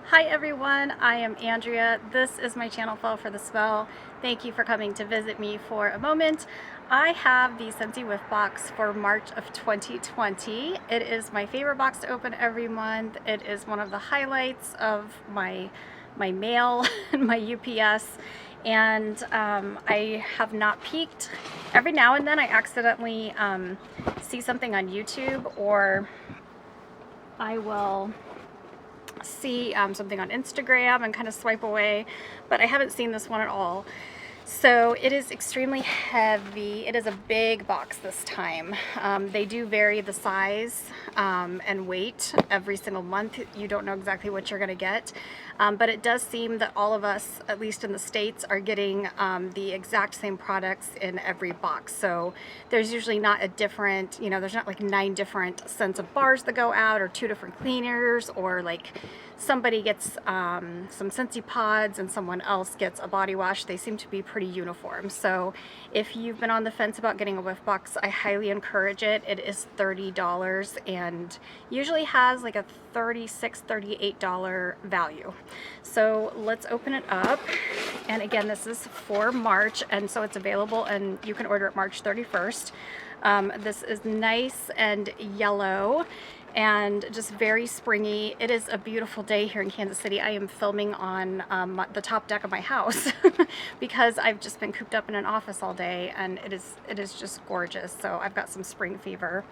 Hi everyone, I am Andrea. This is my channel Fall for the Spell. Thank you for coming to visit me for a moment. I have the Scentsy Whiff Box for March of 2020. It is my favorite box to open every month. It is one of the highlights of my mail and my UPS, and I have not peeked. Every now and then I accidentally see something on YouTube, or I will see something on Instagram and kind of swipe away, but I haven't seen this one at all. So it is extremely heavy. It is a big box this time. They do vary the size and weight every single month. You don't know exactly what you're gonna get, but it does seem that all of us, at least in the States, are getting the exact same products in every box. So there's usually not a different, there's not like 9 different scents of bars that go out, or 2 different cleaners, or like somebody gets some Scentsy pods and someone else gets a body wash. They seem to be pretty uniform. So if you've been on the fence about getting a Whiff Box, I highly encourage it. It is $30 and usually has like a $36, $38 value. So let's open it up. And again, this is for March, and so it's available and you can order it March 31st. This is nice and yellow and just very springy. It is a beautiful day here in Kansas City. I am filming on the top deck of my house because I've just been cooped up in an office all day, and it is just gorgeous. So I've got some spring fever.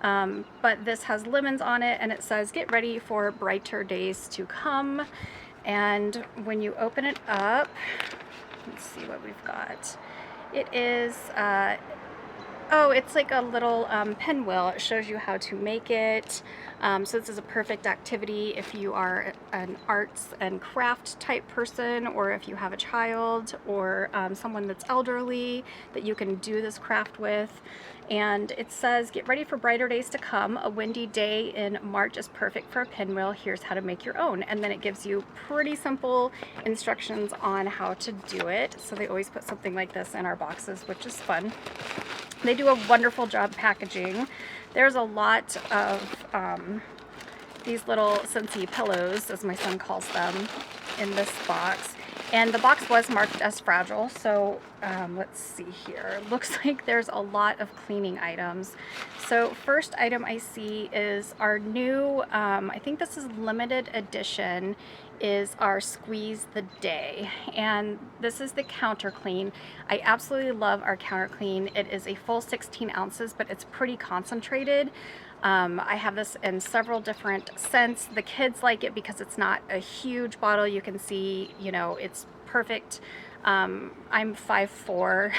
But this has lemons on it, and it says get ready for brighter days to come. And when you open it up, let's see what we've got. It is oh, it's like a little pinwheel. It shows you how to make it. So this is a perfect activity if you are an arts and craft type person, or if you have a child, or someone that's elderly that you can do this craft with. And it says, get ready for brighter days to come. A windy day in March is perfect for a pinwheel. Here's how to make your own. And then it gives you pretty simple instructions on how to do it. So they always put something like this in our boxes, which is fun. They do a wonderful job packaging. There's a lot of these little Scentsy pillows, as my son calls them, in this box. And the box was marked as fragile, so let's see here. It looks like there's a lot of cleaning items. So first item I see is our new, I think this is limited edition, is our Squeeze the Day. And this is the counter clean. I absolutely love our counter clean. It is a full 16 ounces, but it's pretty concentrated. I have this in several different scents. The kids like it because it's not a huge bottle. You can see, it's perfect. I'm 5'4",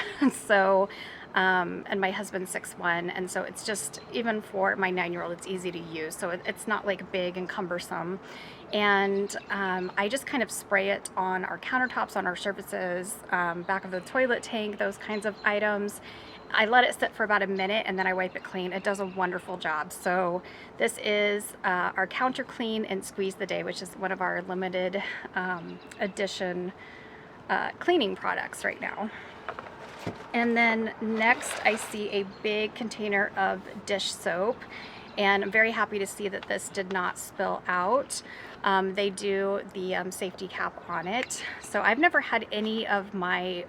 so, and my husband's 6'1", and so it's just, even for my 9-year-old, it's easy to use. So it's not like big and cumbersome. And I just kind of spray it on our countertops, on our surfaces, back of the toilet tank, those kinds of items. I let it sit for about a minute and then I wipe it clean. It does a wonderful job. So this is our counter clean and Squeeze the Day, which is one of our limited edition cleaning products right now. And then next I see a big container of dish soap, and I'm very happy to see that this did not spill out. They do the safety cap on it. So I've never had any of my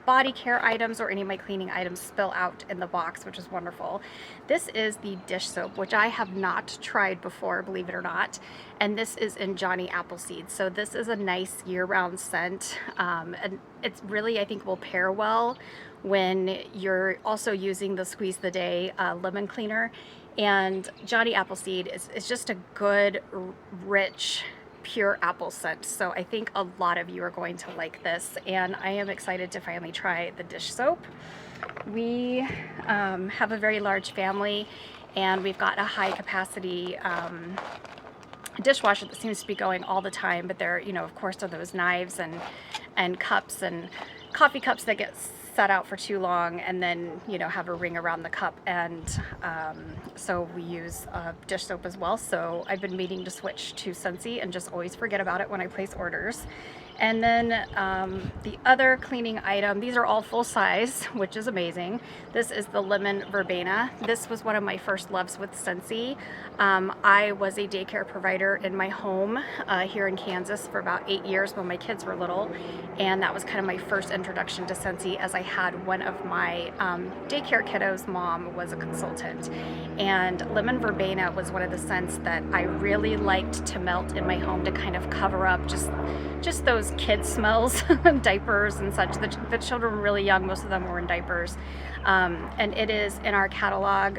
body care items or any of my cleaning items spill out in the box, which is wonderful. This is the dish soap, which I have not tried before, believe it or not. And this is in Johnny Appleseed. So this is a nice year-round scent. And it's really, I think, will pair well when you're also using the Squeeze the Day lemon cleaner. And Johnny Appleseed is just a good, rich, pure apple scent. So I think a lot of you are going to like this, and I am excited to finally try the dish soap. We have a very large family, and we've got a high capacity dishwasher that seems to be going all the time, but there, of course, are those knives and cups and coffee cups that get set out for too long and then have a ring around the cup, and so we use dish soap as well. So I've been meaning to switch to Scentsy and just always forget about it when I place orders. And then the other cleaning item, these are all full size, which is amazing. This is the lemon verbena. This was one of my first loves with Scentsy. I was a daycare provider in my home here in Kansas for about 8 years when my kids were little, and that was kind of my first introduction to Scentsy, as I had one of my daycare kiddos' mom was a consultant, and lemon verbena was one of the scents that I really liked to melt in my home to kind of cover up just those kid smells, diapers and such. The children were really young, most of them were in diapers. And it is in our catalog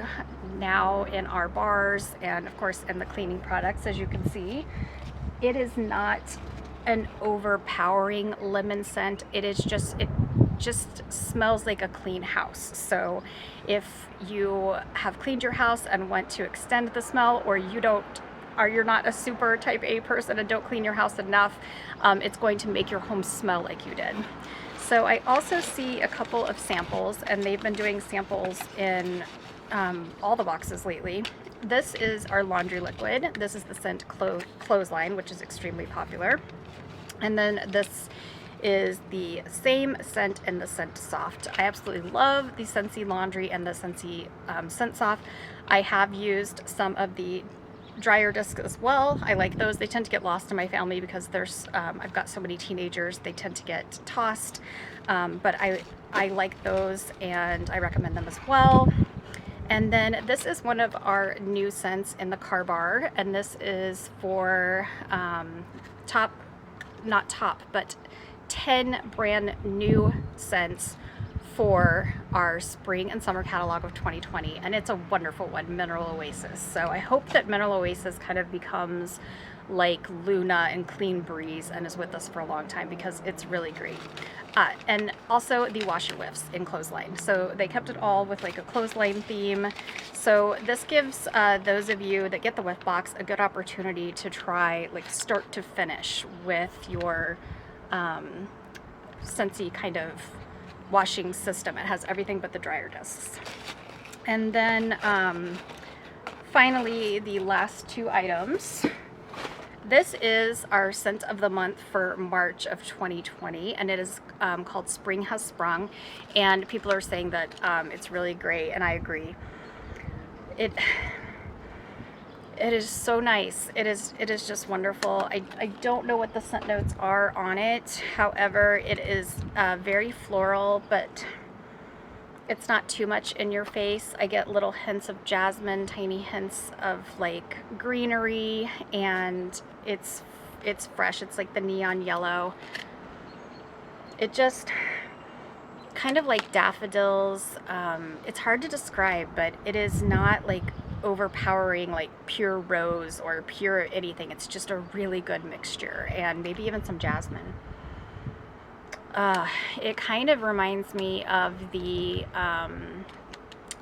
now in our bars and of course in the cleaning products, as you can see. It is not an overpowering lemon scent. It just smells like a clean house. So if you have cleaned your house and want to extend the smell, or you're not a super type A person and don't clean your house enough, it's going to make your home smell like you did. So I also see a couple of samples, and they've been doing samples in all the boxes lately. This is our laundry liquid. This is the scent Clothesline, which is extremely popular. And then this is the same scent in the Scent Soft. I absolutely love the Scentsy Laundry and the Scentsy Scent Soft. I have used some of the dryer discs as well. I like those. They tend to get lost in my family because I've got so many teenagers. They tend to get tossed, but I like those and I recommend them as well. And then this is one of our new scents in the car bar, and this is for but 10 brand new scents for our spring and summer catalog of 2020, and it's a wonderful one, Mineral Oasis. So I hope that Mineral Oasis kind of becomes like Luna and Clean Breeze and is with us for a long time, because it's really great. And also the Wash and Whiffs in Clothesline. So they kept it all with like a clothesline theme. So this gives those of you that get the Whiff Box a good opportunity to try like start to finish with your Scentsy kind of washing system. It has everything but the dryer discs. And then finally, the last two items. This is our scent of the month for March of 2020, and it is called Spring Has Sprung, and people are saying that it's really great, and I agree. It is so nice. It is just wonderful. I don't know what the scent notes are on it. However, it is very floral, but it's not too much in your face. I get little hints of jasmine, tiny hints of like greenery, and it's fresh. It's like the neon yellow. It just kind of like daffodils. It's hard to describe, but it is not like overpowering like pure rose or pure anything. It's just a really good mixture, and maybe even some jasmine. It kind of reminds me of the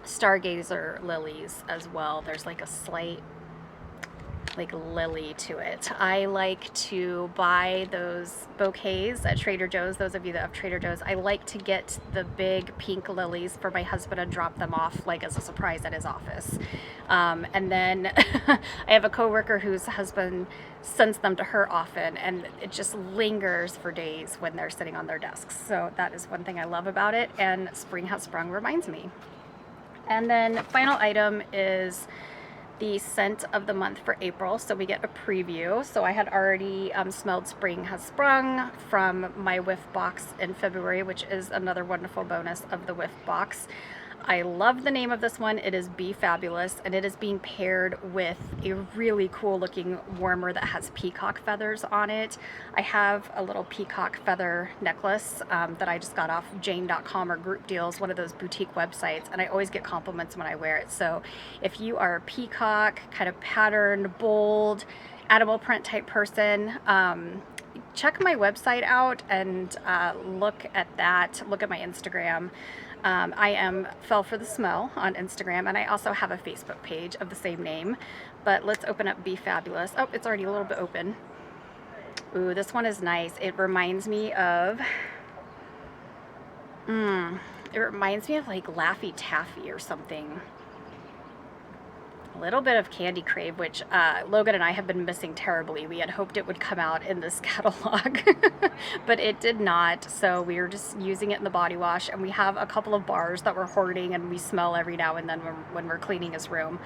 Stargazer lilies as well. There's like a slight like lily to it. I like to buy those bouquets at Trader Joe's. Those of you that have Trader Joe's, I like to get the big pink lilies for my husband and drop them off like as a surprise at his office. And then I have a coworker whose husband sends them to her often, and it just lingers for days when they're sitting on their desks. So that is one thing I love about it, and Spring Has Sprung reminds me. And then final item is the scent of the month for April, so we get a preview. So I had already smelled Spring Has Sprung from my Whiff Box in February, which is another wonderful bonus of the Whiff Box. I love the name of this one. It is Be Fabulous, and it is being paired with a really cool looking warmer that has peacock feathers on it. I have a little peacock feather necklace that I just got off Jane.com or Group Deals, one of those boutique websites, and I always get compliments when I wear it. So if you are a peacock, kind of patterned, bold, animal print type person, check my website out and look at that. Look at my Instagram. I am Fell for the Smell on Instagram, and I also have a Facebook page of the same name. But let's open up Be Fabulous. Oh, it's already a little bit open. Ooh, this one is nice. It reminds me of like Laffy Taffy or something. a little bit of Candy Crave, which Logan and I have been missing terribly. We had hoped it would come out in this catalog, but it did not. So we were just using it in the body wash, and we have a couple of bars that we're hoarding and we smell every now and then when we're cleaning his room.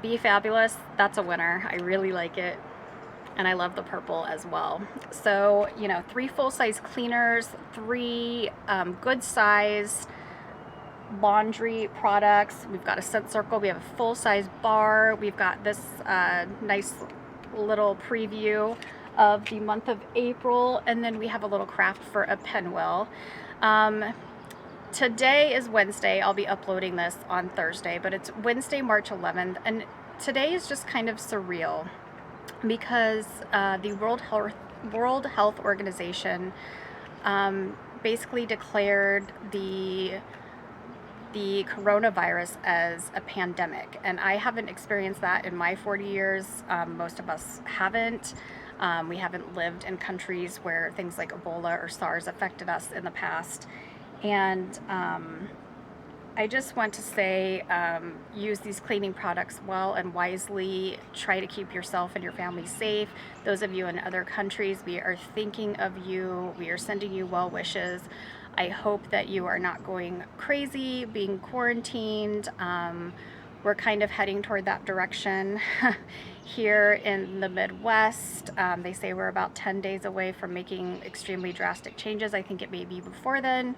Be Fabulous, that's a winner. I really like it. And I love the purple as well. So, you know, 3 full-size cleaners, 3 good-sized laundry products. We've got a scent circle. We have a full-size bar. We've got this nice little preview of the month of April. And then we have a little craft for a pinwheel. Today is Wednesday. I'll be uploading this on Thursday, but it's Wednesday, March 11th. And today is just kind of surreal, because the World Health Organization basically declared the coronavirus as a pandemic, and I haven't experienced that in my 40 years. Most of us haven't. We haven't lived in countries where things like Ebola or SARS affected us in the past, and I just want to say, use these cleaning products well and wisely. Try to keep yourself and your family safe. Those of you in other countries, we are thinking of you. We are sending you well wishes. I hope that you are not going crazy, being quarantined. We're kind of heading toward that direction here in the Midwest. They say we're about 10 days away from making extremely drastic changes. I think it may be before then.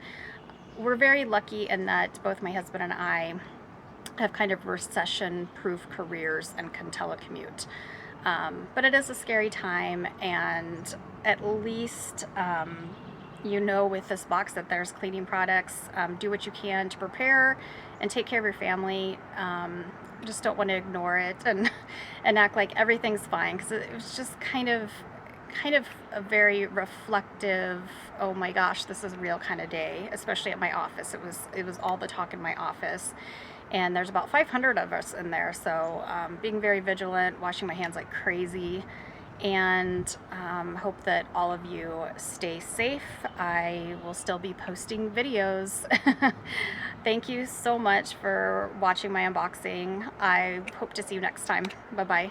We're very lucky in that both my husband and I have kind of recession-proof careers and can telecommute. But it is a scary time, and at least you know with this box that there's cleaning products. Do what you can to prepare and take care of your family. Just don't want to ignore it and act like everything's fine, because it was just kind of a very reflective, oh my gosh, this is real kind of day, especially at my office. It was all the talk in my office, and there's about 500 of us in there, so being very vigilant, washing my hands like crazy, and hope that all of you stay safe. I will still be posting videos. Thank you so much for watching my unboxing. I hope to see you next time. Bye-bye.